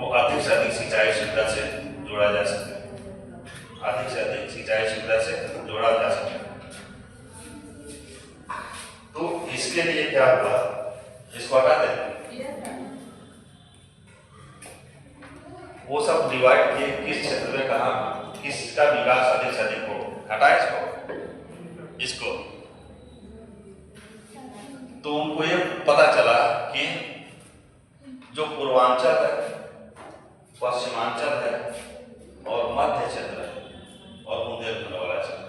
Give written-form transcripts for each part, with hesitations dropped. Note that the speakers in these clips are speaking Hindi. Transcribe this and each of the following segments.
वो अधिक से अधिक सिंचाई सुविधा से जोड़ा जा सके, अधिक से अधिक सिंचाई सुविधा से जोड़ा जा सके। तो इसके लिए क्या हुआ, इसको हटा दें, वो सब डिवाइड किए किस क्षेत्र में कहा किसका विकास अधिक से अधिक हो, हटाए इसको। तो उनको ये पता चला कि जो पूर्वांचल है, पश्चिमांचल है और मध्य क्षेत्र है और बुंदेलखंड वाला क्षेत्र,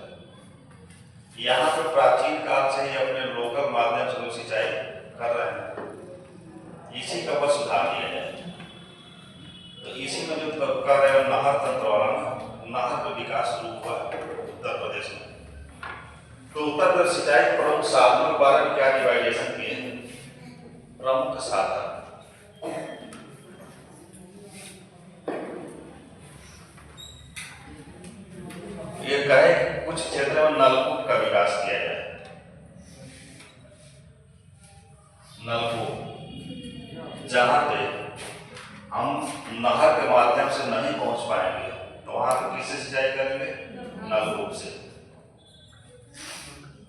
यहाँ पे प्राचीन काल से ही अपने लोकल माध्यम से लोग सिंचाई कर रहे हैं। इसी का बस सुधार किया जाए। तो इसी में जो कर रहे हैं नहर तंत्र वाला, नहर का विकास शुरू हुआ उत्तर प्रदेश में। तो उत्तर प्रदेश सिंचाई प्रमुख साधनों के बारे में क्या डिवाइडेशन किए, प्रमुख साधन ये कहे कुछ क्षेत्र में नलकूप का विकास किया जाए। नलकूप जहां पे हम नहर के माध्यम से नहीं पहुंच पाएंगे तो वहां पर किससे सिंचाई करेंगे, नलकूप से।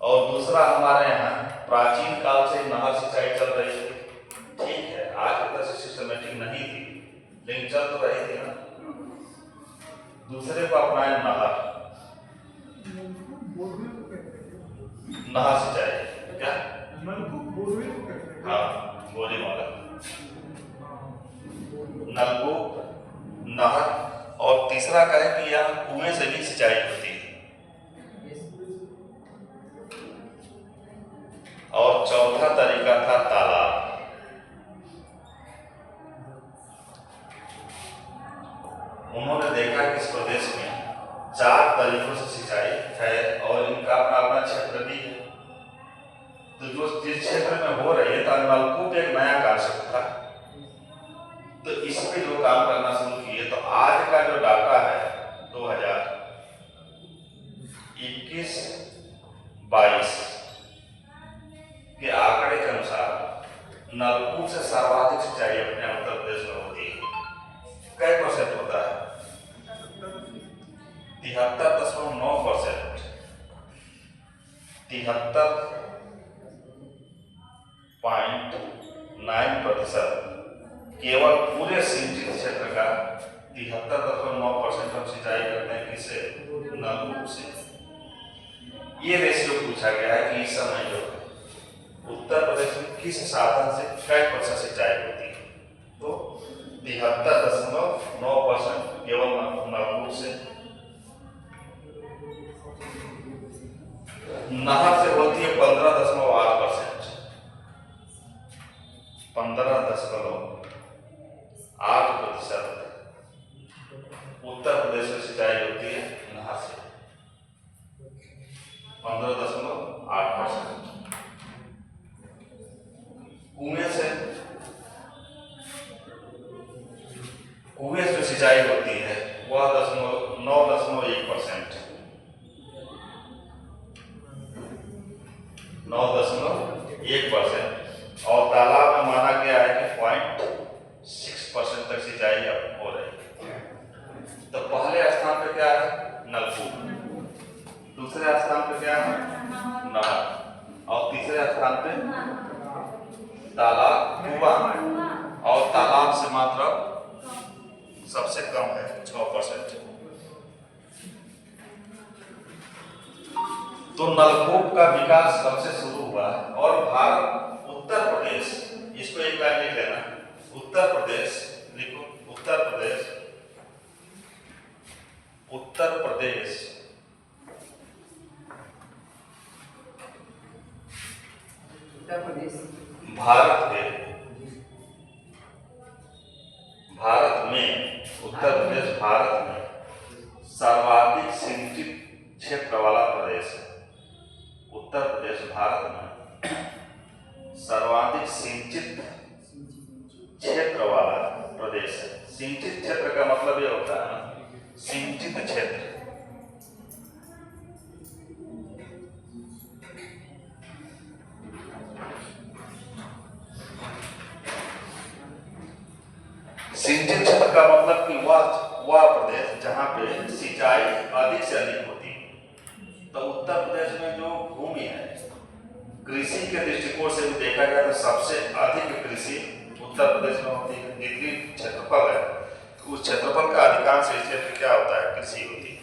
और दूसरा, हमारे यहाँ प्राचीन काल से नहर सिंचाई चल रही थी, ठीक है, आज की तरह सिस्टमेटिक नहीं थी लेकिन चल तो रही थी ना। दूसरे को अपनाए नहर सिंचाई, क्या हाँ बोरी वाला नलकूप, नहर, और तीसरा कहें कि यहाँ कुएं से भी सिंचाई होती है, और चौथा तरीका था तालाब। उन्होंने देखा कि इस प्रदेश में 4 तरीकों से सिंचाई है और इनका अपना अपना क्षेत्र भी है। तो जो जिस क्षेत्र में हो रही है, तो नलकूप एक नया कांसेप्ट था, तो इस पे जो काम करना शुरू किए। तो आज का जो डाटा है 2021-22 के आंकड़े के अनुसार नलकूप से सर्वाधिक सिंचाई अपने उत्तर प्रदेश में होती है। कै % होता है, 73.9%, 73.9% केवल पूरे सिंचित क्षेत्र का 73.9% हम सिंचाई करते हैं किससे, नलकूप से। ये रेशियो पूछा गया है कि इस समय जो उत्तर प्रदेश में किस साधन से कै % सिंचाई होती है, तो 73.9% केवल नलकूप से। नहर से होती है 15.8%, 15.8% उत्तर प्रदेश में सिंचाई होती है नहर से, 15.8%। कुएं से जो सिंचाई होती है वह 9.1%, 9.1%, और तालाब में माना गया है कि 0.6% तक सिंचाई अब हो रही है। तो पहले स्थान पे क्या है, नलकूप, दूसरे स्थान पे क्या है, नहर, और तीसरे स्थान पे तालाब, कुआं, और तालाब से मात्रा सबसे कम है 6%। तो नलकूप का विकास सबसे शुरू हुआ और भारत, उत्तर प्रदेश, इसको एक बार लिख लेना, उत्तर प्रदेश लिखो, उत्तर प्रदेश, उत्तर प्रदेश भारत में उत्तर प्रदेश भारत में सर्वाधिक सिंचित क्षेत्र वाला प्रदेश है। उत्तर प्रदेश भारत में सर्वाधिक सिंचित क्षेत्र वाला प्रदेश है। सिंचित क्षेत्र का मतलब यह होता है सिंचित क्षेत्र, सिंचित क्षेत्र का मतलब कि वह प्रदेश जहाँ पे सिंचाई अधिक से अधिक होती है। तो उत्तर प्रदेश में जो भूमि है, कृषि के दृष्टिकोण से भी देखा जाए तो सबसे अधिक कृषि उत्तर प्रदेश में होती है। जितनी क्षेत्रफल है उस क्षेत्रफल का अधिकांश हिस्से में क्या होता है, कृषि होती है।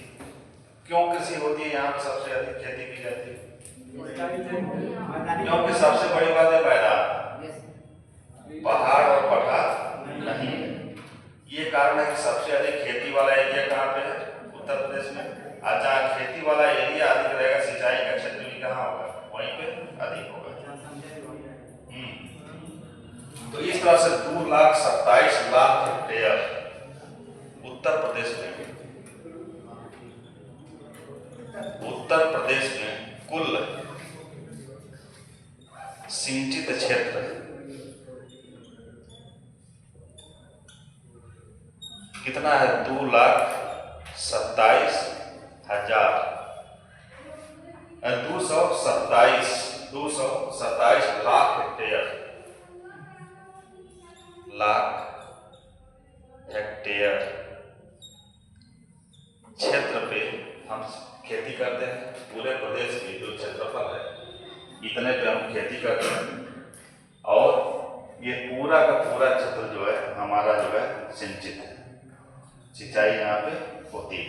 क्यों कृषि होती है यहाँ पे सबसे अधिक खेती की जाती है? क्योंकि सबसे बड़ी बात है मैदान, पहाड़ और पठार नहीं है। ये कारण है कि सबसे अधिक खेती वाला एरिया कहाँ पे है, उत्तर प्रदेश में। और जहाँ खेती वाला एरिया अधिक रहेगा, सिंचाई का क्षेत्र भी कहाँ होगा, वहीं पे अधिक होगा। तो इस तरह से 2,27,00,000 हेक्टेयर उत्तर प्रदेश में कुल सिंचित क्षेत्र कितना है, 2,27,00,000 हेक्टेयर क्षेत्र पे हम खेती करते हैं। पूरे प्रदेश की जो क्षेत्रफल है इतने पे हम खेती करते हैं और ये पूरा का पूरा क्षेत्र जो है हमारा जो है सिंचित है, सिंचाई यहाँ पे होती है,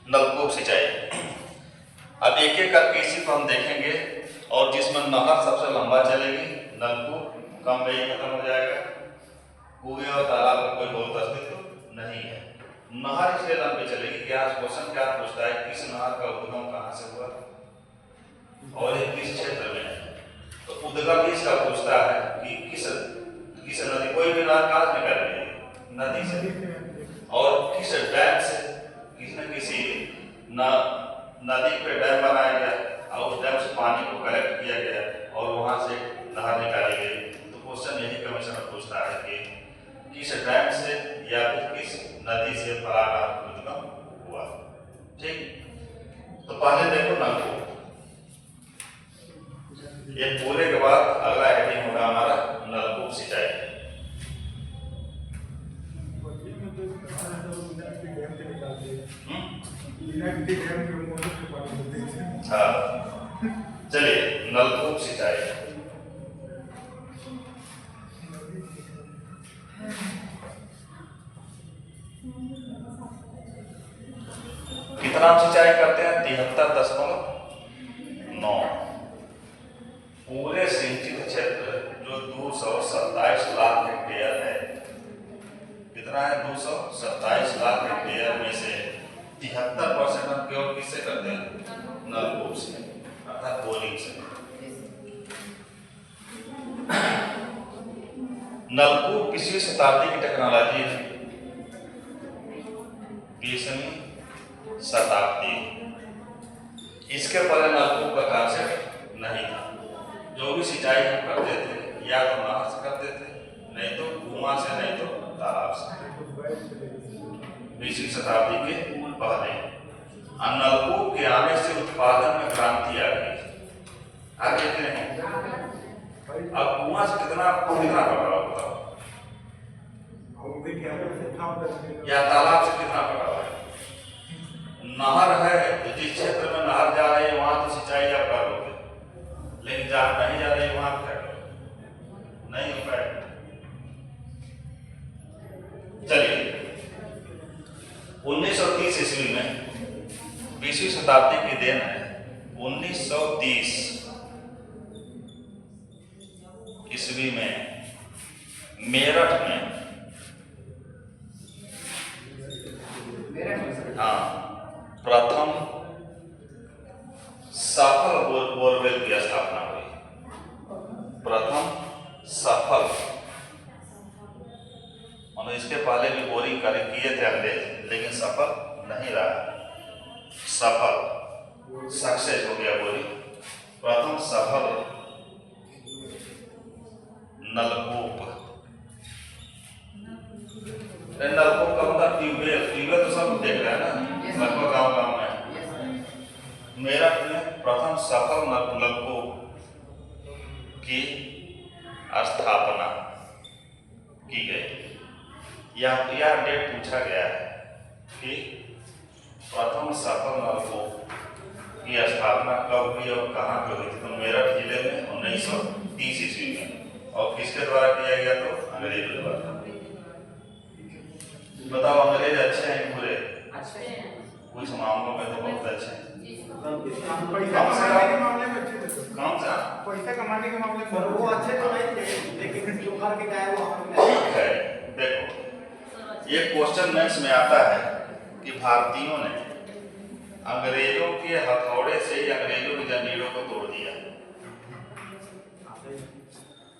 नलकूप सिंचाई। अब एक एक करके इसी को हम देखेंगे और जिसमें नहर सबसे लंबा चलेगी, नलकूप कम में ही खत्म हो जाएगा। कुएं और तालाब का कोई बहुत अस्तित्व नहीं है। नहर इसलिए लंबी चलेगी कि आज क्वेश्चन क्या पूछता है, किस नहर का उद्गम कहाँ से हुआ और ये किस क्षेत्र में है। तो उद्गम इसका पूछता है कि किस नदी, कोई भी नहर कहाँ से निकल रही है, नदी से, और किस डैम से, किसी नदी पे डैम बनाया गया और उस डैम से पानी को कलेक्ट किया गया और वहां से नहर निकाली गई। तो क्वेश्चन यही कमीशन पूछता है कि किस डैम से या फिर किस नदी से फलाना उद्गम हुआ। ठीक, तो पहले देखो नलकूप। ये पूरे के बाद अगला हेडिंग होगा हमारा नलकूप सिंचाई। हाँ, चलिए नलकूप सिंचाई। कितना सिंचाई करते हैं, 73.9। पूरे सिंचित क्षेत्र जो 227,00,000 हेक्टेयर है, कितना है, 227,00,000 हेक्टेयर में से 73% हम केवल किससे करते हैं, नलकूप से, अर्थात बोरिंग से। नलकूप 20वीं शताब्दी की टेक्नोलॉजी है, 20वीं शताब्दी। इसके पहले नलकूप का कॉन्सेप्ट नहीं था। जो भी सिंचाई हम करते थे या तो नहर से करते थे, नहीं तो कुआं से, नहीं तो तालाब से। 20वीं शताब्दी के पहले नलकूप के आने से उत्पादन में क्रांति आ गई। आगे नहीं, अब कुआं से कितना पकड़ा होता या तालाब से कितना पकड़ा है। नहर है तो जिस क्षेत्र में नहर जा रही है वहां तो सिंचाई आप कर लोगे, लेकिन जहां नहीं जा रही है वहां क्या करोगे, नहीं हो पाएगा। चलिए 1930 ईस्वी में, 20वीं शताब्दी की देन है, 1930 ईस्वी में मेरठ में, हाँ, प्रथम सफल बोरवेल की स्थापना हुई। प्रथम सफल, और इसके पहले भी बोरिंग कार्य किए थे अंग्रेज, लेकिन सफल नहीं रहा। सफल, सक्सेस हो गया बोरिंग। प्रथम सफल नलकूप। नलकूप का मतलब ट्यूबवेल, ट्यूबवेल तो सब देख रहे हैं ना, लगभग गाँव में। मेरठ में प्रथम सफल नलकूप की स्थापना यह डेट पूछा गया है कि प्रथम सफल नलकूप की स्थापना कब हुई और कहाँ पे हुई थी। तो मेरठ जिले में 1930 ईस्वी में। और किसके द्वारा किया गया? तो अंग्रेजों द्वारा। बताओ, अंग्रेज अच्छे हैं बुरे? अच्छे हैं। कुछ मामलों में तो बहुत अच्छे हैं। कौन सा पैसा कमाने के मामले में वो अच्छे तो नहीं थे, लेकिन जो घर के गए वो ठीक है। देखो, ये क्वेश्चन मेंस में आता है कि भारतीयों ने अंग्रेजों के हथौड़े से ही अंग्रेजों की जंजीरों को तोड़ दिया।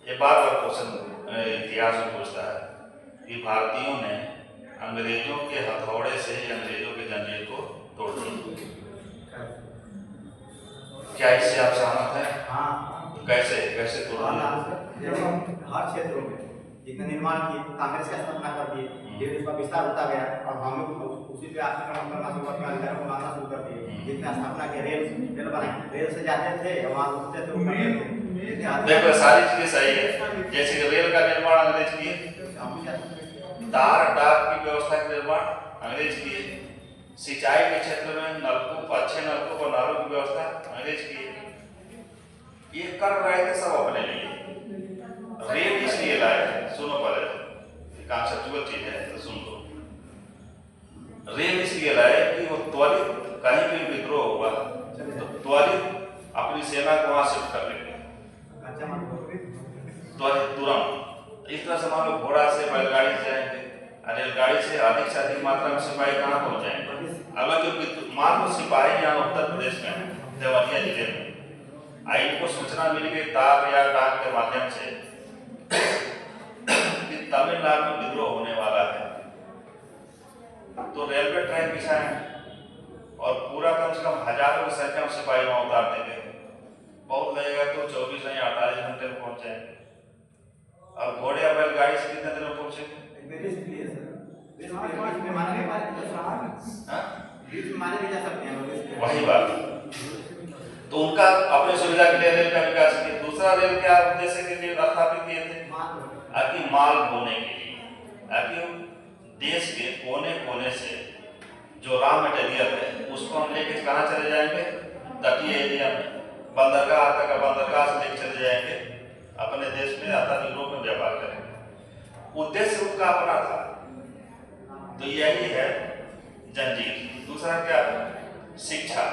ये बार बार क्वेश्चन इतिहास में पूछता है कि भारतीयों ने अंग्रेजों के हथौड़े से ही अंग्रेजों की जंजीर को तोड़ दिया। क्या इससे आप सहमत हैं? हाँ। तो कैसे कैसे तोड़ दिया? हर क्षेत्रों में जितने निर्माण किए, कांग्रेस की स्थापना कर दिए, धीरे उसका विस्तार होता गया और हम उसी पे आक्रमण करना शुरू कर अधिकारों को मांगना शुरू कर दिए। जितने स्थापना के रेल बनाए, रेल से जाते थे वहाँ रुकते थे। देखो, सारी चीजें सही है। जैसे कि रेल का निर्माण अंग्रेज किए, तार डाक की व्यवस्था का निर्माण अंग्रेज किए, सिंचाई के क्षेत्र में नलकूप, अच्छे नलकूप और नालों की व्यवस्था अंग्रेज किए। ये कर रहे थे सब अपने लिए। रेल इसलिए लाए, सुनो पहले, कॉन्सेप्चुअल चीज है तो सुन लो। रेल इसलिए लाए कि वो त्वरित कहीं भी विद्रोह हुआ तो त्वरित अपनी सेना को वहां शिफ्ट कर लेंगे, त्वरित तुरंत। इस तरह से मान लो घोड़ा से बैलगाड़ी से जाएंगे, रेलगाड़ी से अधिक मात्रा में सिपाही कहाँ पहुंच जाएंगे। अगर जो मान लो सिपाही यहाँ उत्तर प्रदेश में देवरिया जिले में इनको सूचना मिल गई तार या डाक के माध्यम से कि तमिलनाडु में विद्रोह होने वाला है, तो रेलवे ट्रैक बिछाएं और पूरा कम से कम हजारों की संख्या में सिपाही वहां उतार देंगे। बहुत लगेगा तो 24 नहीं 48 घंटे में पहुंच जाएंगे। और घोड़े या बैलगाड़ी से कितने दिन में पहुंचेंगे? वही बात। तो उनका अपने सुविधा के लिए रेल का विकास किया। दूसरा रेल क्या उद्देश्य के लिए स्थापित किए थे? ताकि माल ढोने के लिए, ताकि देश के कोने कोने से जो रॉ मटेरियल है उसको हम लेके कहाँ चले जाएंगे? तटीय एरिया में बंदरगाह तक, बंदरगाह से लेके चले जाएंगे अपने देश में, अर्थात यूरोप में व्यापार करेंगे। उद्देश्य उनका अपना था। तो यही है जंजीर। दूसरा क्या? शिक्षा।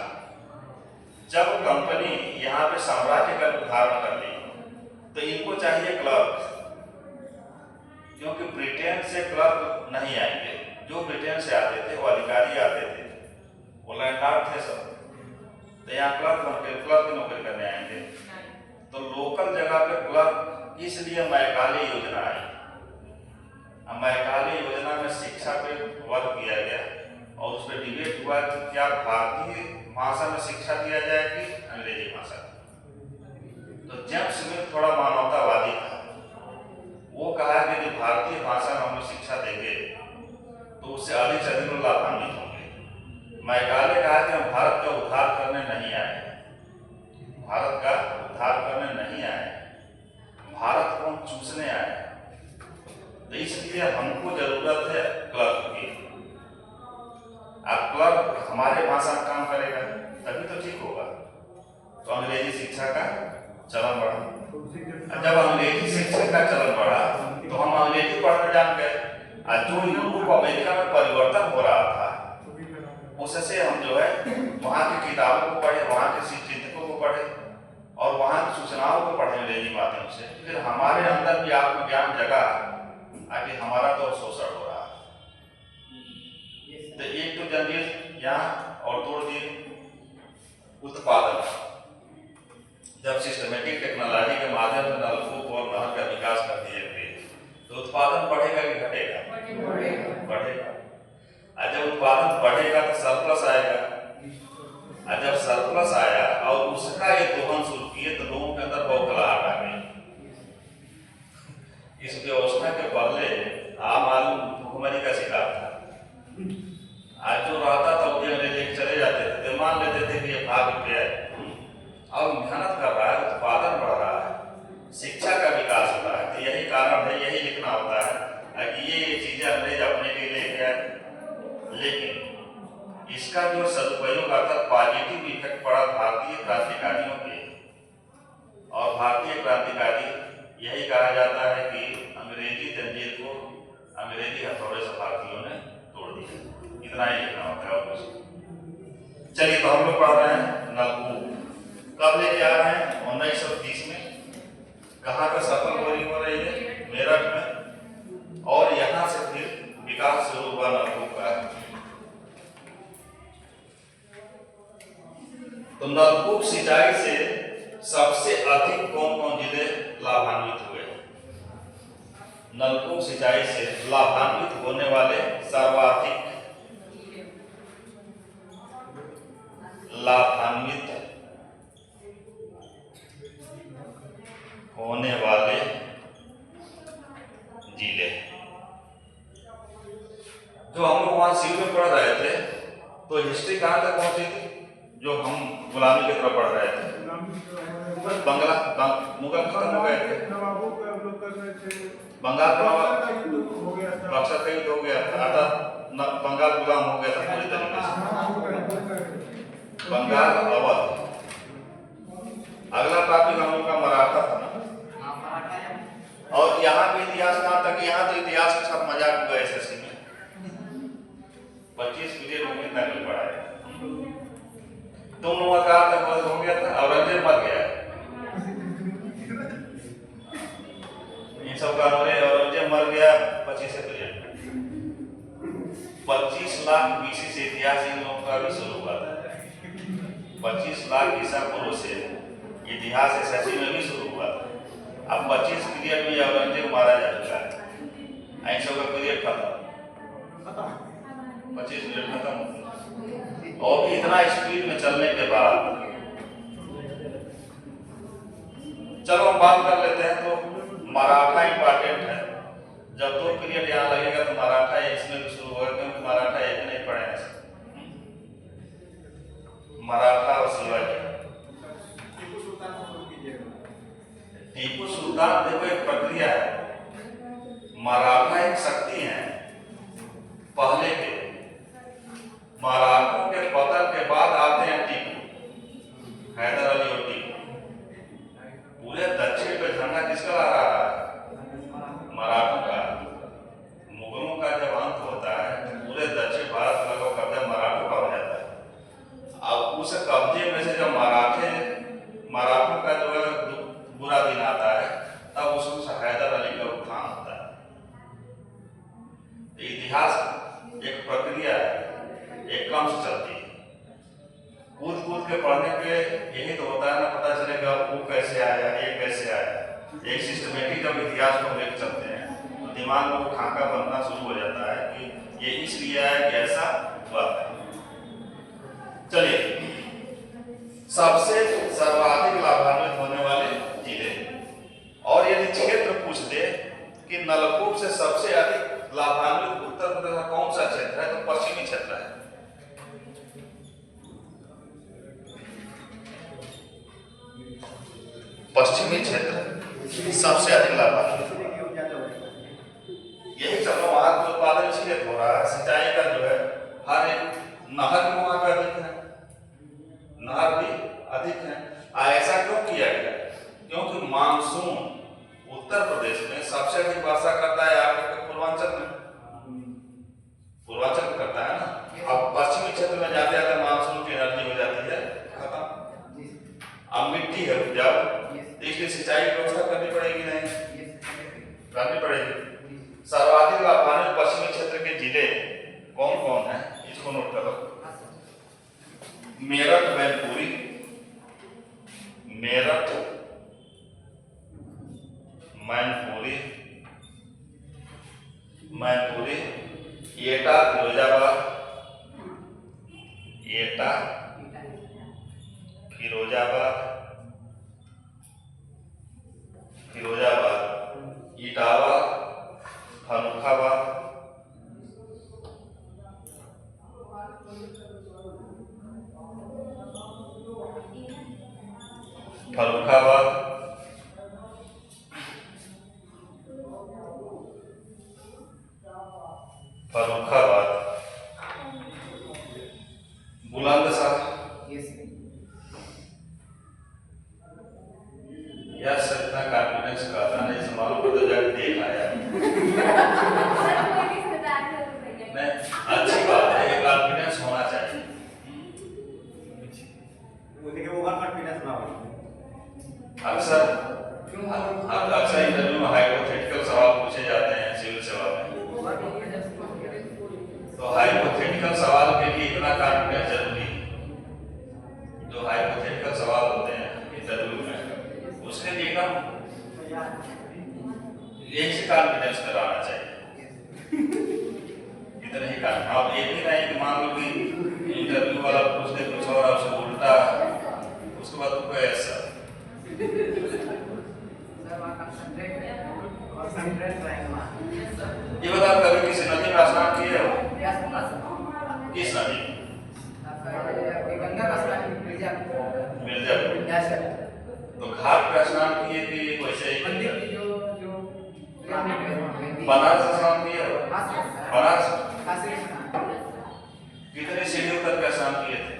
जब कंपनी यहाँ पे साम्राज्य का निर्धारण कर ली तो इनको चाहिए क्लर्क, क्योंकि ब्रिटेन से क्लर्क नहीं आएंगे। जो ब्रिटेन से आते थे वो अधिकारी आते थे, वो लैंडलॉर्ड थे सब, तो यहाँ क्लर्क की नौकरी करने आएंगे। तो लोकल जगह पे क्लर्क, इसलिए मैकाले योजना आई। मैकाले योजना में शिक्षा पे वर्क किया गया और उस पर डिबेट हुआ कि क्या भारतीय भाषा में शिक्षा दिया जाए कि अंग्रेजी भाषा। तो जेम्स स्मिथ थोड़ा मानवतावादी था, वो कहा कि यदि भारतीय भाषा में हम शिक्षा देंगे तो उससे अधिक से अधिक लाभान्वित होंगे। मैकाले कहा कि हम भारत का उद्धार करने नहीं आए, भारत का उद्धार करने नहीं आए, भारत को हम चूसने आए। तो इसलिए हमको जरूरत है क्लर्क की। अब क्लर्क हमारे भाषा में काम करेगा तभी तो ठीक होगा। तो अंग्रेजी शिक्षा का चलन बढ़ा। जब अंग्रेजी शिक्षा का चलन बढ़ा तो हम अंग्रेजी पढ़ने जान गए। जो यूरोप अमेरिका में परिवर्तन हो रहा था उससे हम जो है वहाँ की किताबों को पढ़े, वहाँ के चिंतकों को पढ़े और वहाँ की सूचनाओं को पढ़े अंग्रेजी माध्यम से। फिर हमारे अंदर भी आत्मज्ञान जगा आगे हमारा तो शोषण हो रहा है। तो एक तो जंजीर यहाँ और तोड़ दिए। उत्पादन, जब सिस्टमेटिक टेक्नोलॉजी के माध्यम से नलकूप और नहर का विकास कर दिए थे तो उत्पादन बढ़ेगा कि घटेगा? बढ़ेगा। और जब उत्पादन बढ़ेगा तो सरप्लस आएगा, और जब सरप्लस आया और उसका ये दोहन शुरू किए तो लोगों के अंदर बौखलाहट आ गई। इस व्यवस्था के पहले आम आदमी भुखमरी का शिकार था। आज जो रहता था वो लेके चले जाते थे, तो मान लेते थे कि ये भाग गया है और मेहनत कर रहा है, उत्पादन बढ़ रहा है, शिक्षा का विकास हो रहा है। तो यही कारण है, यही लिखना होता है कि ये चीजें अंग्रेज इसका जो सदुपयोग अर्थात पॉजिटिव इफेक्ट पड़ा भारतीय क्रांतिकारियों पे, और भारतीय क्रांतिकारी यही कहा जाता है कि अंग्रेजी जंजीर को अंग्रेजी हथौड़े से भारतीयों ने तोड़ दिया। इतना ही लिखना होता है और कुछ। चलिए, तो हम लोग पढ़ रहे हैं नलकूप। कब लेके आ रहे हैं? 1930 में। कहाँ पर सफल बोरिंग हो रही है? मेरठ में। और यहाँ से फिर विकास शुरू हुआ नलकूप का। तो नलकूप सिंचाई से सबसे अधिक कौन कौन जिले लाभान्वित हुए? नलकूप सिंचाई से लाभान्वित होने वाले सर्वाधिक लाभान्वित होने वाले जिले, जो हम लोग वहां सीयू में पढ़ रहे थे, तो हिस्ट्री कहां तक पहुंची थी? जो हम गुलामी की तरफ पढ़ रहे थे, मुगल खत्म हो गए थे, बंगाल बक्सर का युद्ध हो गया था, बंगाल गुलाम हो गया था पूरी तरीके से। बंगाल अवध। अगला टॉपिक हम लोग का मराठा था ना। और यहाँ पे इतिहास कहाँ तक? यहाँ तो इतिहास के साथ मजाक हुआ एसएससी में। 25 पीरियड में कितना मिल पड़ा है? तुम लोगों का तक हो गया था, औरंगजेब मर गया। इन सब का औरंगजेब मर गया 25 पीरियड में। 25 लाख बीसी से इतिहास इन लोगों का भी शुरू हुआ था। 25 लाख ईसा पूर्व से इतिहास एसएससी में भी शुरू हुआ था। अब 25 पीरियड में औरंगजेब मारा जा चुका है। ऐसा का पीरियड खत्म, 25 पीरियड खत्म। और इतना स्पीड में चलने के बाद चलो हम बात कर लेते हैं। तो मराठा इंपॉर्टेंट है। जब 2 पीरियड यहाँ लगेगा तो मराठा इसमें भी शुरू होगा, क्योंकि मराठा एक नहीं पढ़े हैं। मराठा और शिवाजी। टीपू सुल्तान देखो एक प्रक्रिया है। मराठा एक शक्ति है पहले के। मराठों के पतन के बाद आते हैं टीपू, हैदर अली और टीपू। पूरे दक्षिण पे झंडा किसका लहरा रहा है? मराठों का। मुगलों का जब अंत होता है, पूरे दक्षिण भारत का लगभग कब्जा मराठों का हो जाता है। अब उस कब्जे में से जब मराठों का जो है बुरा दिन आता है, तब उसमें हैदर अली का उत्थान होता है। इतिहास एक प्रक्रिया है, एक क्रम से चलती है। कूद कूद के पढ़ने पे यही तो होता है ना, पता चलेगा वो कैसे आया, ये कैसे आया। एक सिस्टमेटिक जब इतिहास को लेकर चलते हैं तो दिमाग में खाका बनना शुरू हो जाता है कि ये इसलिए आया कि ऐसा हुआ है। चलिए, सबसे सर्वाधिक लाभान्वित होने वाले जिले, और यदि क्षेत्र पूछ दे कि नलकूप से सबसे अधिक लाभान्वित उत्तर प्रदेश का कौन सा क्षेत्र है, तो पश्चिमी क्षेत्र है। पश्चिमी क्षेत्र सबसे अधिक लाभान्वित। यही चलो वहां का उत्पादन इसलिए हो रहा है, सिंचाई का जो है हर एक नहर भी वहां पे अधिक है, नहर भी अधिक है। ऐसा क्यों किया गया? क्योंकि मानसून उत्तर प्रदेश में सबसे अधिक वर्षा करता है आपके पूर्वांचल में, पूर्वांचल में करता है ना। अब पश्चिमी क्षेत्र में जाते जाते मानसून की एनर्जी हो जाती है खत्म। अब मिट्टी है उपजाऊ, इसलिए सिंचाई की व्यवस्था करनी पड़ेगी, नहीं करनी पड़ेगी। सर्वाधिक लाभान्वित पश्चिमी क्षेत्र के जिले कौन कौन है, इसको नोट करो। मेरठ, मैनपुरी, मेरठ, मैनपुरी, एटा, फिरोजाबाद, एटा, फिरोजाबाद, इटावा, फर्रुखाबाद, फर्रुखाबाद, देखना काम क्या जरूरी है। जो हाइपोथेटिकल सवाल होते हैं इंटरव्यू में, उसके लिए एकदम एक से कॉन्फिडेंस कराना चाहिए। इतना ही काम। आप ये भी नहीं कि मान लो कि इंटरव्यू वाला पूछते कुछ और आपसे उल्टा, उसके बाद कोई ऐसा ये बता, कभी किसी नदी में स्नान किए हो? किस नदी? मिर्जापुर। तो घाट पे स्नान किए कि वैसे ही? बनारस स्नान किए हो? बनारस कितने सीढ़ी उतर के स्नान किए थे?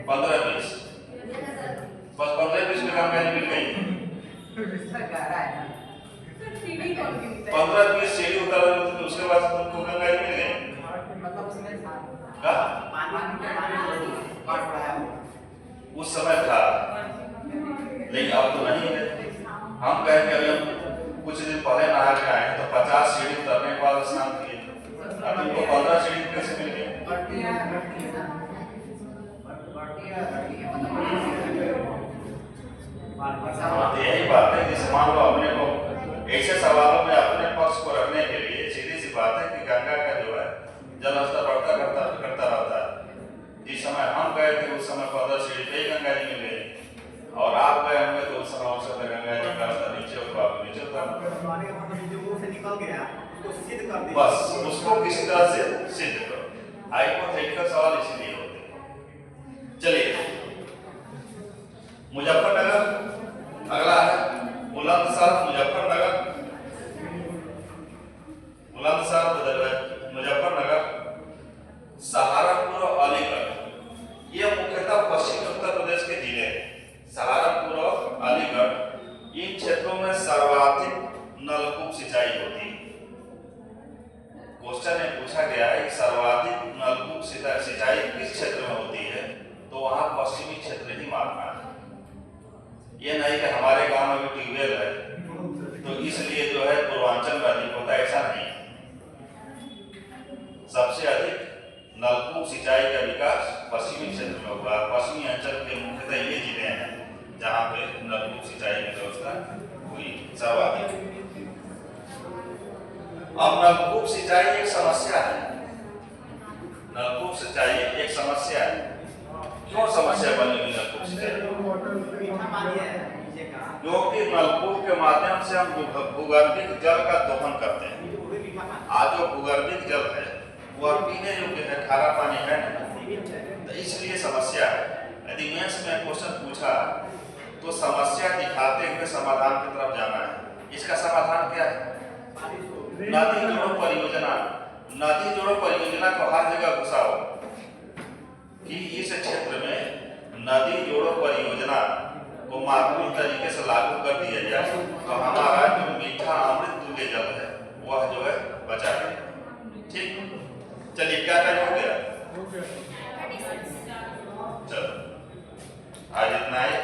15-20। बस 15-20 में गंगा जी मिल गई। 15-20 सीढ़ी उतर तो उसके बाद तुमको गंगा जी मिल गई? उस समय था, लेकिन अब तो नहीं है। हम कहें कि अभी कुछ दिन पहले नहा के आए तो 50 सीढ़ी उतरने के बाद स्नान किए, अब तुमको 15 सीढ़ी कैसे मिल गई? यही बात है कि मान लो अपने को ऐसे सवालों में अपने पक्ष को रखने के लिए सीधी सी बात है कि गंगा का जो है जल स्तर बढ़ता करता रहता है। जिस समय हम गए थे उस समय 15 सीढ़ी पे ही गंगा जी मिल गई, और आप गए होंगे तो उस समय हो सकता है गंगा जी का स्तर नीचे हो तो आप नीचे उतर बस उसको किसी तरह से सिद्ध करो। हाइपोथेटिकल सवाल इसीलिए होते हैं। चलिए, मुजफ्फरनगर अगला है। बुलंदशहर मुजफ्फरनगर, बुलंदशहर मुजफ्फरनगर, सहारनपुर और अलीगढ़, ये मुख्यतः पश्चिमी उत्तर प्रदेश के जिले हैं। सहारनपुर और अलीगढ़, इन क्षेत्रों में सर्वाधिक नलकूप सिंचाई होती है। क्वेश्चन में पूछा गया है कि सर्वाधिक नलकूप सिंचाई किस क्षेत्र में होती है, तो वहां पश्चिमी क्षेत्र ही मानना है। ये नहीं कि हमारे गांव में भी ट्यूबवेल है तो इसलिए जो है पूर्वांचल में अधिक होता है, ऐसा नहीं। सबसे अधिक नलकूप सिंचाई का विकास पश्चिमी क्षेत्र में हुआ। पश्चिमी अंचल के मुख्यतः ये जिले हैं जहाँ पे नलकूप सिंचाई की व्यवस्था हुई सर्वाधिक। अब नलकूप सिंचाई एक समस्या है। नलकूप सिंचाई एक समस्या है। क्यों समस्या बनी हुई नलकूप सिंचाई? क्योंकि नलकूप के माध्यम से हम भूगर्भिक जल का दोहन करते हैं। आज जो भूगर्भिक जल है वह पीने योग्य है, खारा पानी है नहीं, तो इसलिए समस्या है। यदि मेंस में क्वेश्चन पूछा तो समस्या दिखाते हुए समाधान की तरफ जाना है। इसका समाधान क्या है? नदी जोड़ो परियोजना। नदी जोड़ो परियोजना को हर जगह घुसाओ कि इस क्षेत्र में नदी जोड़ो परियोजना को माकूल तरीके से लागू कर दिया जाए तो हमारा जो मीठा अमृत तुल्य जल है वह जो है बचा रहे। ठीक, चलिए क्या टाइम हो गया? चलो आज इतना ही।